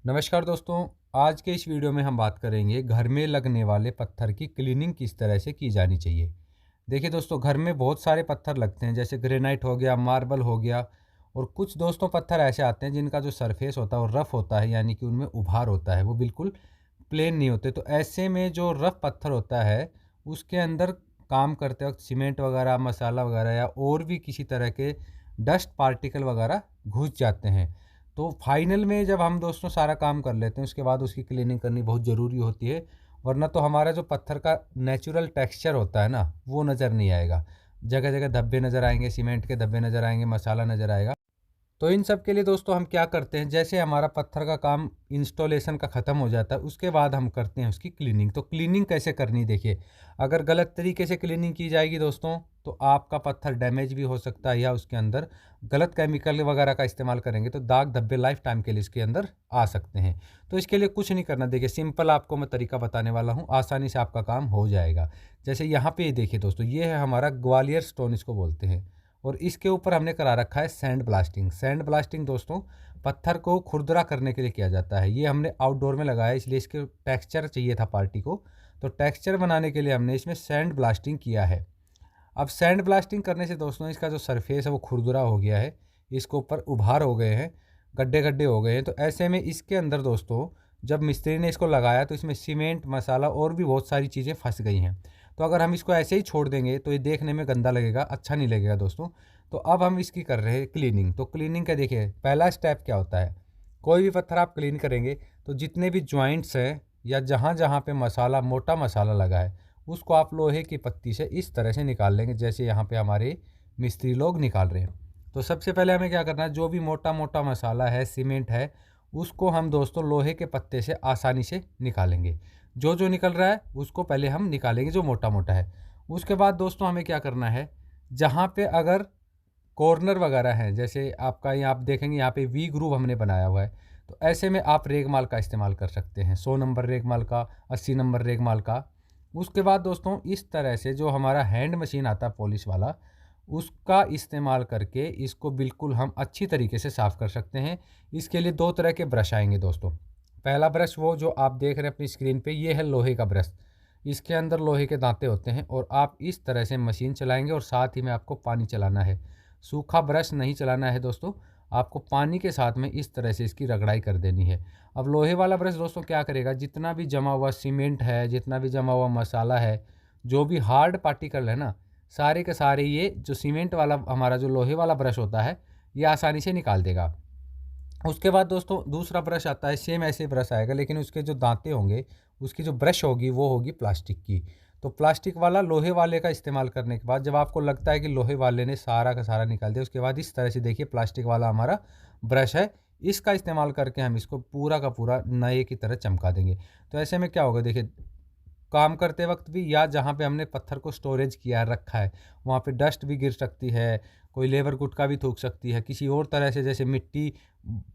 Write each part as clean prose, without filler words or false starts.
नमस्कार दोस्तों। आज के इस वीडियो में हम बात करेंगे घर में लगने वाले पत्थर की क्लीनिंग किस तरह से की जानी चाहिए। देखिए दोस्तों, घर में बहुत सारे पत्थर लगते हैं, जैसे ग्रेनाइट हो गया, मार्बल हो गया। और कुछ दोस्तों पत्थर ऐसे आते हैं जिनका जो सरफेस होता है वो रफ़ होता है, यानी कि उनमें उभार होता है, वो बिल्कुल प्लेन नहीं होते। तो ऐसे में जो रफ़ पत्थर होता है उसके अंदर काम करते वक्त सीमेंट वगैरह, मसाला वगैरह या और भी किसी तरह के डस्ट पार्टिकल वगैरह घुस जाते हैं। तो फाइनल में जब हम दोस्तों सारा काम कर लेते हैं, उसके बाद उसकी क्लीनिंग करनी बहुत ज़रूरी होती है। वरना तो हमारा जो पत्थर का नेचुरल टेक्सचर होता है ना, वो नज़र नहीं आएगा। जगह जगह धब्बे नज़र आएंगे, सीमेंट के धब्बे नज़र आएंगे, मसाला नज़र आएगा। तो इन सब के लिए दोस्तों हम क्या करते हैं, जैसे हमारा पत्थर का काम इंस्टॉलेशन का ख़त्म हो जाता है, उसके बाद हम करते हैं उसकी क्लीनिंग। तो क्लीनिंग कैसे करनी, देखिए, अगर गलत तरीके से क्लीनिंग की जाएगी दोस्तों, तो आपका पत्थर डैमेज भी हो सकता है, या उसके अंदर गलत केमिकल वगैरह का इस्तेमाल करेंगे तो दाग धब्बे लाइफ टाइम के लिए इसके अंदर आ सकते हैं। तो इसके लिए कुछ नहीं करना, देखिए सिंपल आपको मैं तरीका बताने वाला हूँ, आसानी से आपका काम हो जाएगा। जैसे यहाँ पे देखिए दोस्तों, ये है हमारा ग्वालियर स्टोन, इसको बोलते हैं। और इसके ऊपर हमने करा रखा है सैंड ब्लास्टिंग। सैंड ब्लास्टिंग दोस्तों पत्थर को खुरदरा करने के लिए किया जाता है। ये हमने आउटडोर में लगाया, इसलिए इसके टेक्सचर चाहिए था पार्टी को। तो टेक्सचर बनाने के लिए हमने इसमें सैंड ब्लास्टिंग किया है। अब सैंड ब्लास्टिंग करने से दोस्तों इसका जो सरफेस है वो खुरदुरा हो गया है, इसके ऊपर उभार हो गए हैं, गड्ढे गड्ढे हो गए हैं। तो ऐसे में इसके अंदर दोस्तों जब मिस्त्री ने इसको लगाया तो इसमें सीमेंट, मसाला और भी बहुत सारी चीज़ें फंस गई हैं। तो अगर हम इसको ऐसे ही छोड़ देंगे तो ये देखने में गंदा लगेगा, अच्छा नहीं लगेगा दोस्तों। तो अब हम इसकी कर रहे हैं क्लीनिंग। तो क्लीनिंग का देखिए पहला स्टेप क्या होता है। कोई भी पत्थर आप क्लीन करेंगे तो जितने भी जॉइंट्स हैं या जहाँ जहाँ पे मसाला, मोटा मसाला लगा है, उसको आप लोहे की पत्ती से इस तरह से निकाल लेंगे, जैसे यहाँ पे हमारे मिस्त्री लोग निकाल रहे हैं। तो सबसे पहले हमें क्या करना है, जो भी मोटा मोटा मसाला है, सीमेंट है, उसको हम दोस्तों लोहे के पत्ते से आसानी से निकालेंगे। जो जो निकल रहा है उसको पहले हम निकालेंगे, जो मोटा मोटा है। उसके बाद दोस्तों हमें क्या करना है, जहाँ पे अगर कॉर्नर वगैरह हैं, जैसे आपका यहाँ आप देखेंगे यहाँ पे वी ग्रूव हमने बनाया हुआ है, तो ऐसे में आप रेगमाल का इस्तेमाल कर सकते हैं, 100 नंबर रेगमाल का, 80 नंबर रेगमाल का। उसके बाद दोस्तों इस तरह से जो हमारा हैंड मशीन आता है पॉलिश वाला, उसका इस्तेमाल करके इसको बिल्कुल हम अच्छी तरीके से साफ़ कर सकते हैं। इसके लिए दो तरह के ब्रश आएंगे दोस्तों। पहला ब्रश वो जो आप देख रहे हैं अपनी स्क्रीन पे, ये है लोहे का ब्रश। इसके अंदर लोहे के दांते होते हैं और आप इस तरह से मशीन चलाएंगे और साथ ही में आपको पानी चलाना है। सूखा ब्रश नहीं चलाना है दोस्तों, आपको पानी के साथ में इस तरह से इसकी रगड़ाई कर देनी है। अब लोहे वाला ब्रश दोस्तों क्या करेगा, जितना भी जमा हुआ सीमेंट है, जितना भी जमा हुआ मसाला है, जो भी हार्ड पार्टिकल है ना, सारे के सारे ये जो सीमेंट वाला हमारा जो लोहे वाला ब्रश होता है, ये आसानी से निकाल देगा। उसके बाद दोस्तों दूसरा ब्रश आता है, सेम ऐसे ब्रश आएगा, लेकिन उसके जो दांते होंगे, उसकी जो ब्रश होगी वो होगी प्लास्टिक की। तो प्लास्टिक वाला लोहे वाले का इस्तेमाल करने के बाद जब आपको लगता है कि लोहे वाले ने सारा का सारा निकाल दिया, उसके बाद इस तरह से देखिए प्लास्टिक वाला हमारा ब्रश है, इसका इस्तेमाल करके हम इसको पूरा का पूरा नए की तरह चमका देंगे। तो ऐसे में क्या होगा, देखिए काम करते वक्त भी या जहाँ पे हमने पत्थर को स्टोरेज किया रखा है, वहाँ पे डस्ट भी गिर सकती है, कोई लेबर गुटका भी थूक सकती है, किसी और तरह से, जैसे मिट्टी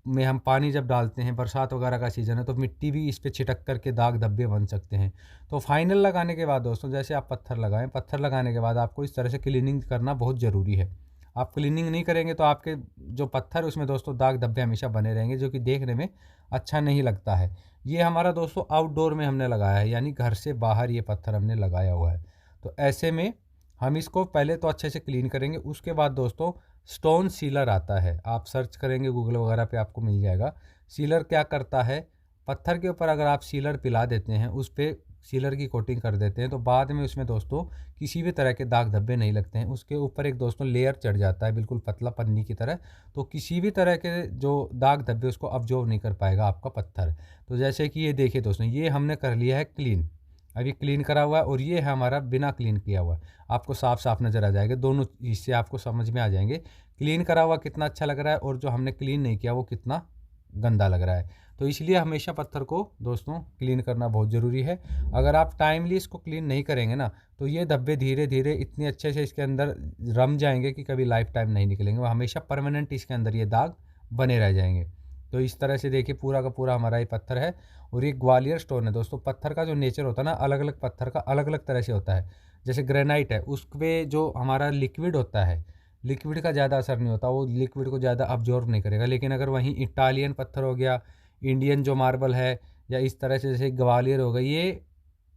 में हम पानी जब डालते हैं, बरसात वगैरह का सीज़न है, तो मिट्टी भी इस पे छिटक करके दाग धब्बे बन सकते हैं। तो फाइनल लगाने के बाद दोस्तों जैसे आप पत्थर लगाएं, पत्थर लगाने के बाद आपको इस तरह से क्लीनिंग करना बहुत ज़रूरी है। आप क्लीनिंग नहीं करेंगे तो आपके जो पत्थर उसमें दोस्तों दाग धब्बे हमेशा बने रहेंगे, जो कि देखने में अच्छा नहीं लगता है। ये हमारा दोस्तों आउटडोर में हमने लगाया है, यानी घर से बाहर ये पत्थर हमने लगाया हुआ है। तो ऐसे में हम इसको पहले तो अच्छे से क्लीन करेंगे। उसके बाद दोस्तों स्टोन सीलर आता है, आप सर्च करेंगे गूगल वगैरह पे आपको मिल जाएगा। सीलर क्या करता है, पत्थर के ऊपर अगर आप सीलर पिला देते हैं, उस पर सीलर की कोटिंग कर देते हैं, तो बाद में उसमें दोस्तों किसी भी तरह के दाग धब्बे नहीं लगते हैं। उसके ऊपर एक दोस्तों लेयर चढ़ जाता है, बिल्कुल पतला पन्नी की तरह, तो किसी भी तरह के जो दाग धब्बे उसको अब्जॉर्व नहीं कर पाएगा आपका पत्थर। तो जैसे कि ये देखिए दोस्तों, ये हमने कर लिया है क्लीन, अभी क्लीन करा हुआ है, और ये है हमारा बिना क्लीन किया हुआ। आपको साफ साफ नज़र आ जाएगा, दोनों हिस्से आपको समझ में आ जाएंगे। क्लीन करा हुआ कितना अच्छा लग रहा है और जो हमने क्लीन नहीं किया वो कितना गंदा लग रहा है। तो इसलिए हमेशा पत्थर को दोस्तों क्लीन करना बहुत ज़रूरी है। अगर आप टाइमली इसको क्लीन नहीं करेंगे ना, तो ये धब्बे धीरे धीरे इतने अच्छे से इसके अंदर रम जाएंगे कि कभी लाइफ टाइम नहीं निकलेंगे, वो हमेशा परमानेंट इसके अंदर ये दाग बने रह जाएंगे। तो इस तरह से देखिए पूरा का पूरा हमारा ये पत्थर है, और ये ग्वालियर स्टोन है दोस्तों। पत्थर का जो नेचर होता है ना, अलग अलग पत्थर का अलग अलग तरह से होता है। जैसे ग्रेनाइट है, उस पर जो हमारा लिक्विड होता है, लिक्विड का ज़्यादा असर नहीं होता, वो लिक्विड को ज़्यादा अब्जॉर्व नहीं करेगा। लेकिन अगर वहीं इटालियन पत्थर हो गया, इंडियन जो मार्बल है या इस तरह से जैसे ग्वालियर हो गई, ये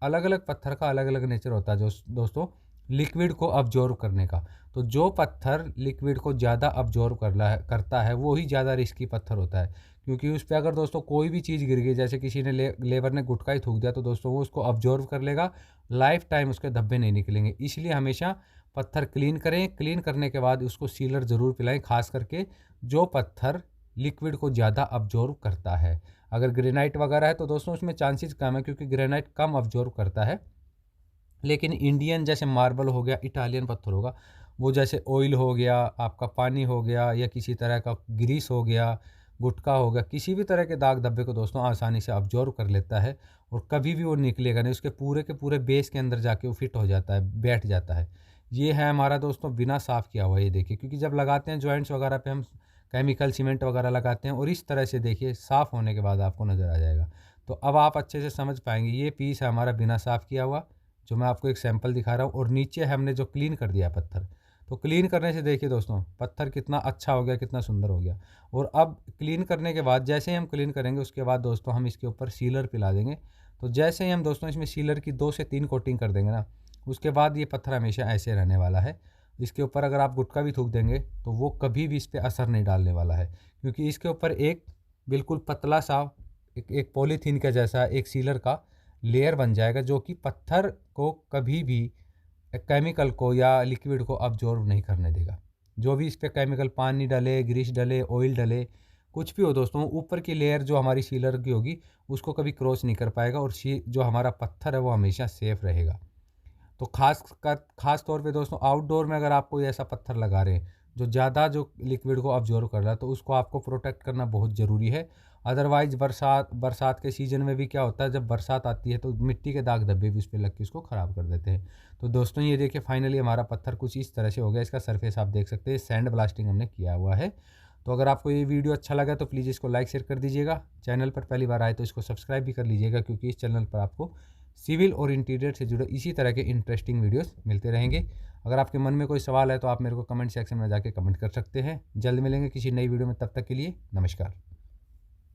अलग अलग पत्थर का अलग अलग नेचर होता है जो दोस्तों लिक्विड को अब्जॉर्व करने का। तो जो पत्थर लिक्विड को ज़्यादा अब्जॉर्व करता है वो ही ज़्यादा रिस्की पत्थर होता है, क्योंकि उस पर अगर दोस्तों कोई भी चीज़ गिर गई, जैसे किसी ने लेबर ने गुटखा ही थूक दिया, तो दोस्तों वो उसको अब्जॉर्व कर लेगा, लाइफ टाइम उसके धब्बे नहीं निकलेंगे। इसलिए हमेशा पत्थर क्लीन करें, क्लीन करने के बाद उसको सीलर ज़रूर पिलाएं, खास करके जो पत्थर लिक्विड को ज़्यादा अब्जॉर्व करता है। अगर ग्रेनाइट वगैरह है तो दोस्तों उसमें चांसेस कम है, क्योंकि ग्रेनाइट कम अब्जॉर्व करता है। लेकिन इंडियन जैसे मार्बल हो गया, इटालियन पत्थर होगा, वो जैसे ऑयल हो गया, आपका पानी हो गया, या किसी तरह का ग्रीस हो गया, गुटखा हो गया, किसी भी तरह के दाग धब्बे को दोस्तों आसानी से अब्जॉर्व कर लेता है और कभी भी वो निकलेगा नहीं, उसके पूरे के पूरे बेस के अंदर जाके वो फिट हो जाता है, बैठ जाता है। ये है हमारा दोस्तों बिना साफ़ किया हुआ। ये देखिए, क्योंकि जब लगाते हैं जॉइंट्स वगैरह पे हम केमिकल सीमेंट वगैरह लगाते हैं, और इस तरह से देखिए साफ़ होने के बाद आपको नज़र आ जाएगा। तो अब आप अच्छे से समझ पाएंगे, ये पीस है हमारा बिना साफ़ किया हुआ, जो मैं आपको एक सैंपल दिखा रहा हूँ। और नीचे हमने जो क्लीन कर दिया पत्थर, तो क्लीन करने से देखिए दोस्तों पत्थर कितना अच्छा हो गया, कितना सुंदर हो गया। और अब क्लीन करने के बाद, जैसे ही हम क्लीन करेंगे उसके बाद दोस्तों हम इसके ऊपर सीलर पिला देंगे। तो जैसे ही हम दोस्तों इसमें सीलर की 2 से 3 कोटिंग कर देंगे ना, उसके बाद ये पत्थर हमेशा ऐसे रहने वाला है। इसके ऊपर अगर आप गुटखा भी थूक देंगे तो वो कभी भी इस पर असर नहीं डालने वाला है, क्योंकि इसके ऊपर एक बिल्कुल पतला सा एक पॉलीथीन का जैसा एक सीलर का लेयर बन जाएगा, जो कि पत्थर को कभी भी केमिकल को या लिक्विड को अब्जॉर्व नहीं करने देगा। जो भी इस पे केमिकल, पानी डले, ग्रीस डले, ऑयल डले, कुछ भी हो दोस्तों, ऊपर की लेयर जो हमारी सीलर की होगी उसको कभी क्रॉस नहीं कर पाएगा, और जो हमारा पत्थर है वो हमेशा सेफ रहेगा। तो खास तौर पे दोस्तों आउटडोर में अगर आप कोई ऐसा पत्थर लगा रहे हैं जो ज़्यादा जो लिक्विड को अब्जॉर्व कर रहा है, तो उसको आपको प्रोटेक्ट करना बहुत ज़रूरी है। अदरवाइज़ बरसात के सीज़न में भी क्या होता है, जब बरसात आती है तो मिट्टी के दाग धब्बे भी उस पर लग के उसको ख़राब कर देते हैं। तो दोस्तों ये देखिए फाइनली हमारा पत्थर कुछ इस तरह से हो गया। इसका सरफेस आप देख सकते हैं, सैंड ब्लास्टिंग हमने किया हुआ है। तो अगर आपको ये वीडियो अच्छा लगा तो प्लीज़ इसको लाइक शेयर कर दीजिएगा। चैनल पर पहली बार आए तो इसको सब्सक्राइब भी कर लीजिएगा, क्योंकि इस चैनल पर आपको सिविल और इंटीरियर से जुड़े इसी तरह के इंटरेस्टिंग वीडियोस मिलते रहेंगे। अगर आपके मन में कोई सवाल है तो आप मेरे को कमेंट सेक्शन में जाके कमेंट कर सकते हैं। जल्द मिलेंगे किसी नई वीडियो में, तब तक के लिए नमस्कार।